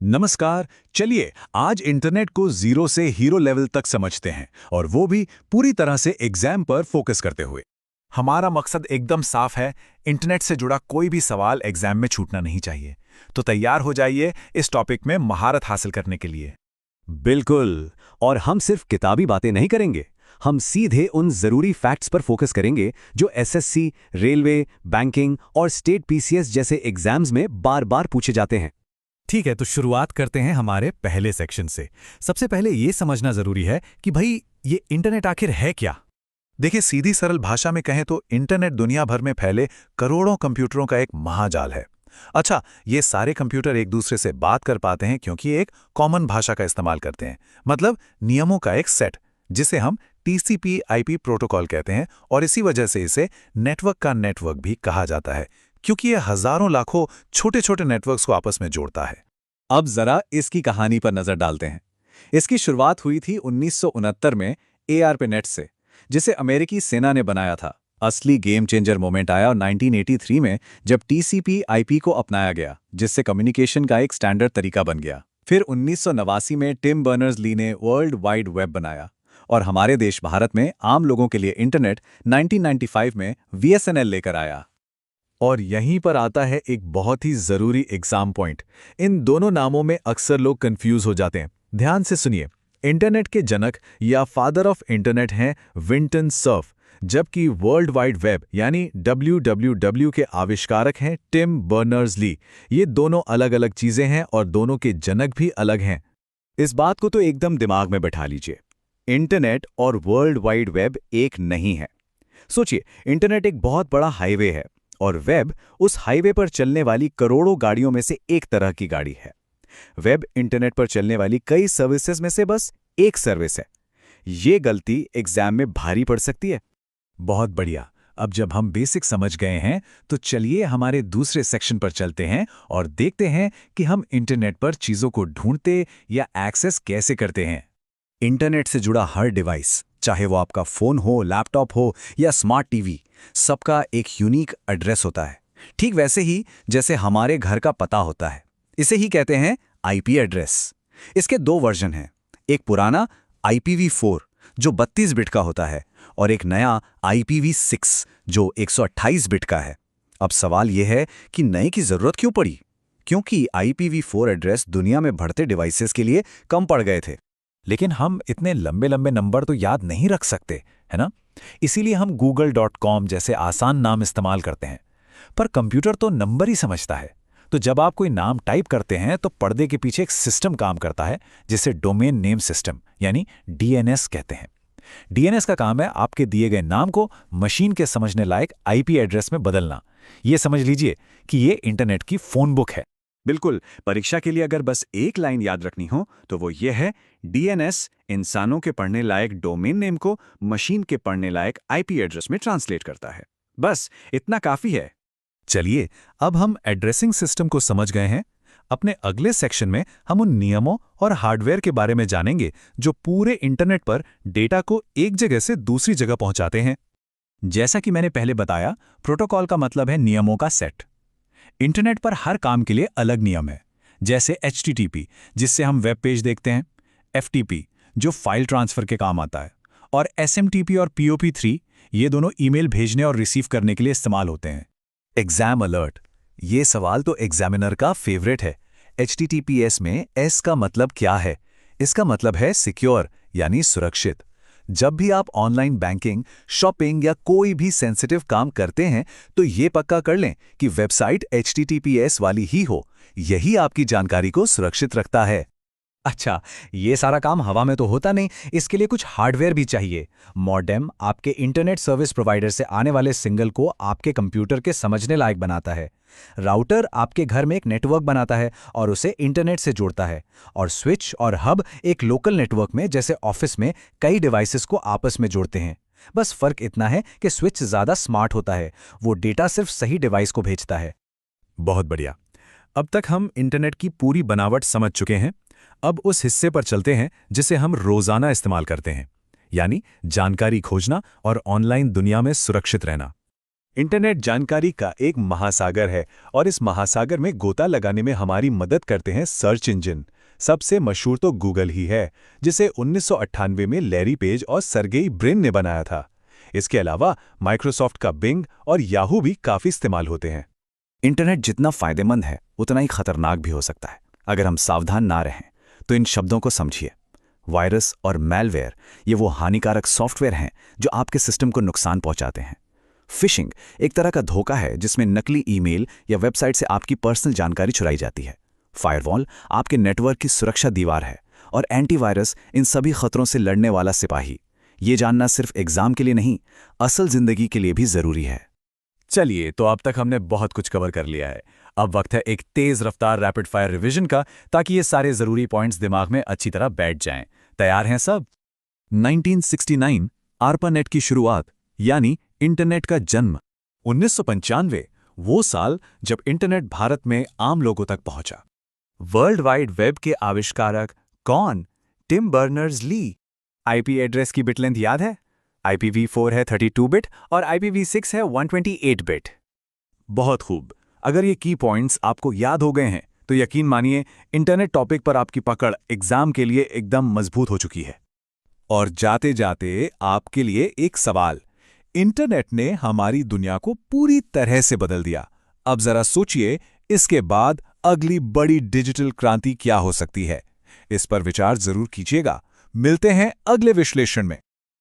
नमस्कार। चलिए आज इंटरनेट को जीरो से हीरो लेवल तक समझते हैं और वो भी पूरी तरह से एग्जाम पर फोकस करते हुए। हमारा मकसद एकदम साफ है। इंटरनेट से जुड़ा कोई भी सवाल एग्जाम में छूटना नहीं चाहिए। तो तैयार हो जाइए इस टॉपिक में महारत हासिल करने के लिए। बिल्कुल। और हम सिर्फ किताबी बातें नहीं करेंगे, हम सीधे उन जरूरी फैक्ट्स पर फोकस करेंगे जो एसएससी, रेलवे, बैंकिंग और स्टेट पीसीएस जैसे एग्जाम्स में बार बार पूछे जाते हैं। ठीक है, तो शुरुआत करते हैं हमारे पहले सेक्शन से। सबसे पहले ये समझना जरूरी है कि भाई ये इंटरनेट आखिर है क्या। देखिए, सीधी सरल भाषा में कहें तो इंटरनेट दुनिया भर में फैले करोड़ों कंप्यूटरों का एक महाजाल है। अच्छा, ये सारे कंप्यूटर एक दूसरे से बात कर पाते हैं क्योंकि एक कॉमन भाषा का इस्तेमाल करते हैं, मतलब नियमों का एक सेट, जिसे हम टीसीपी/आईपी प्रोटोकॉल कहते हैं। और इसी वजह से इसे नेटवर्क का नेटवर्क भी कहा जाता है, क्योंकि ये हजारों लाखों छोटे छोटे नेटवर्क्स को आपस में जोड़ता है। अब जरा इसकी कहानी पर नजर डालते हैं। इसकी शुरुआत हुई थी 1969 में ARPANET से, जिसे अमेरिकी सेना ने बनाया था। असली गेम चेंजर मोमेंट आया 1983 में, जब TCP/IP को अपनाया गया, जिससे कम्युनिकेशन का एक स्टैंडर्ड तरीका बन गया। फिर 1989 में टिम बर्नर्स-ली ने वर्ल्ड वाइड वेब बनाया और हमारे देश भारत में आम लोगों के लिए इंटरनेट 1995 में VSNL लेकर आया। और यहीं पर आता है एक बहुत ही जरूरी एग्जाम पॉइंट। इन दोनों नामों में अक्सर लोग कंफ्यूज हो जाते हैं। ध्यान से सुनिए, इंटरनेट के जनक या फादर ऑफ इंटरनेट हैं विंटन सर्फ, जबकि वर्ल्ड वाइड वेब यानी WWW के आविष्कारक हैं टिम बर्नर्स-ली। ये दोनों अलग अलग चीजें हैं और दोनों के जनक भी अलग हैं। इस बात को तो एकदम दिमाग में बैठा लीजिए। इंटरनेट और वर्ल्ड वाइड वेब एक नहीं है। सोचिए, इंटरनेट एक बहुत बड़ा हाईवे है और वेब उस हाईवे पर चलने वाली करोड़ों गाड़ियों में से एक तरह की गाड़ी है। वेब इंटरनेट पर चलने वाली कई सर्विसेज में से बस एक सर्विस है। ये गलती एग्जाम में भारी पड़ सकती है। बहुत बढ़िया। अब जब हम बेसिक समझ गए हैं तो चलिए हमारे दूसरे सेक्शन पर चलते हैं और देखते हैं कि हम इंटरनेट पर चीजों को ढूंढते या एक्सेस कैसे करते हैं। इंटरनेट से जुड़ा हर डिवाइस, चाहे वो आपका फोन हो, लैपटॉप हो या स्मार्ट टीवी, सबका एक यूनिक एड्रेस होता है। ठीक वैसे ही जैसे हमारे घर का पता होता है। इसे ही कहते हैं आईपी एड्रेस। इसके दो वर्जन हैं, एक पुराना IPv4 जो 32 बिट का होता है और एक नया IPv6 जो 128 बिट का है। अब सवाल यह है कि नए की जरूरत क्यों पड़ी? क्योंकि IPv4 एड्रेस दुनिया में बढ़ते डिवाइसेस के लिए कम पड़ गए थे। लेकिन हम इतने लंबे लंबे नंबर तो याद नहीं रख सकते, है ना? इसीलिए हम google.com जैसे आसान नाम इस्तेमाल करते हैं। पर कंप्यूटर तो नंबर ही समझता है। तो जब आप कोई नाम टाइप करते हैं तो पर्दे के पीछे एक सिस्टम काम करता है, जिसे डोमेन नेम सिस्टम यानी DNS कहते हैं। DNS का काम है आपके दिए गए नाम को मशीन के समझने लायक IP एड्रेस में बदलना। ये समझ लीजिए कि ये इंटरनेट की फोन बुक है। बिल्कुल। परीक्षा के लिए अगर बस एक लाइन याद रखनी हो तो वो ये है, DNS इंसानों के पढ़ने लायक डोमेन नेम को मशीन के पढ़ने लायक IP एड्रेस में ट्रांसलेट करता है। बस इतना काफी है। चलिए, अब हम एड्रेसिंग सिस्टम को समझ गए हैं। अपने अगले सेक्शन में हम उन नियमों और हार्डवेयर के बारे में जानेंगे जो पूरे इंटरनेट पर डेटा को एक जगह से दूसरी जगह पहुंचाते हैं। जैसा कि मैंने पहले बताया, प्रोटोकॉल का मतलब है नियमों का सेट। इंटरनेट पर हर काम के लिए अलग नियम है, जैसे HTTP जिससे हम वेब पेज देखते हैं, FTP जो फाइल ट्रांसफर के काम आता है, और SMTP और POP3 ये दोनों ईमेल भेजने और रिसीव करने के लिए इस्तेमाल होते हैं। एग्जाम अलर्ट, ये सवाल तो एग्जामिनर का फेवरेट है। HTTPS में S का मतलब क्या है? इसका मतलब है सिक्योर यानी सुरक्षित। जब भी आप ऑनलाइन बैंकिंग, शॉपिंग या कोई भी सेंसिटिव काम करते हैं तो ये पक्का कर लें कि वेबसाइट HTTPS वाली ही हो। यही आपकी जानकारी को सुरक्षित रखता है। अच्छा, ये सारा काम हवा में तो होता नहीं, इसके लिए कुछ हार्डवेयर भी चाहिए। मॉडेम आपके इंटरनेट सर्विस प्रोवाइडर से आने वाले सिग्नल को आपके कंप्यूटर के समझने लायक बनाता है। राउटर आपके घर में एक नेटवर्क बनाता है और उसे इंटरनेट से जोड़ता है। और स्विच और हब एक लोकल नेटवर्क में, जैसे ऑफिस में, कई डिवाइसेस को आपस में जोड़ते हैं। बस फर्क इतना है कि स्विच ज़्यादा स्मार्ट होता है, वो डेटा सिर्फ सही डिवाइस को भेजता है। बहुत बढ़िया। अब तक हम इंटरनेट की पूरी बनावट समझ चुके हैं। अब उस हिस्से पर चलते हैं जिसे हम रोजाना इस्तेमाल करते हैं, यानी जानकारी खोजना और ऑनलाइन दुनिया में सुरक्षित रहना। इंटरनेट जानकारी का एक महासागर है और इस महासागर में गोता लगाने में हमारी मदद करते हैं सर्च इंजन। सबसे मशहूर तो गूगल ही है, जिसे 1998 में लैरी पेज और सर्गेई ब्रिन ने बनाया था। इसके अलावा माइक्रोसॉफ्ट का बिंग और याहू भी काफ़ी इस्तेमाल होते हैं। इंटरनेट जितना फायदेमंद है उतना ही खतरनाक भी हो सकता है अगर हम सावधान ना रहें। तो इन शब्दों को समझिए। वायरस और मैलवेयर ये वो हानिकारक सॉफ्टवेयर हैं जो आपके सिस्टम को नुकसान पहुंचाते हैं। फिशिंग एक तरह का धोखा है जिसमें नकली ईमेल या वेबसाइट से आपकी पर्सनल जानकारी चुराई जाती है। फायरवॉल आपके नेटवर्क की सुरक्षा दीवार है और एंटीवायरस इन सभी खतरों से लड़ने वाला सिपाही। ये जानना सिर्फ एग्जाम के लिए नहीं, असल जिंदगी के लिए भी जरूरी है। चलिए, तो अब तक हमने बहुत कुछ कवर कर लिया है। अब वक्त है एक तेज रफ्तार रैपिड फायर रिवीजन का, ताकि ये सारे जरूरी पॉइंट्स दिमाग में अच्छी तरह बैठ जाएं। तैयार हैं सब? 1969 आर्पानेट की शुरुआत यानी इंटरनेट का जन्म। 1995 वो साल जब इंटरनेट भारत में आम लोगों तक पहुंचा। वर्ल्ड वाइड वेब के आविष्कारक कौन? Tim Berners-Lee. आईपी एड्रेस की बिट लेंथ याद है? IPv4 है 32 बिट और IPv6 है 128 बिट। बहुत खूब। अगर ये की पॉइंट्स आपको याद हो गए हैं तो यकीन मानिए इंटरनेट टॉपिक पर आपकी पकड़ एग्जाम के लिए एकदम मजबूत हो चुकी है। और जाते जाते आपके लिए एक सवाल। इंटरनेट ने हमारी दुनिया को पूरी तरह से बदल दिया। अब जरा सोचिए, इसके बाद अगली बड़ी डिजिटल क्रांति क्या हो सकती है? इस पर विचार जरूर कीजिएगा। मिलते हैं अगले विश्लेषण में।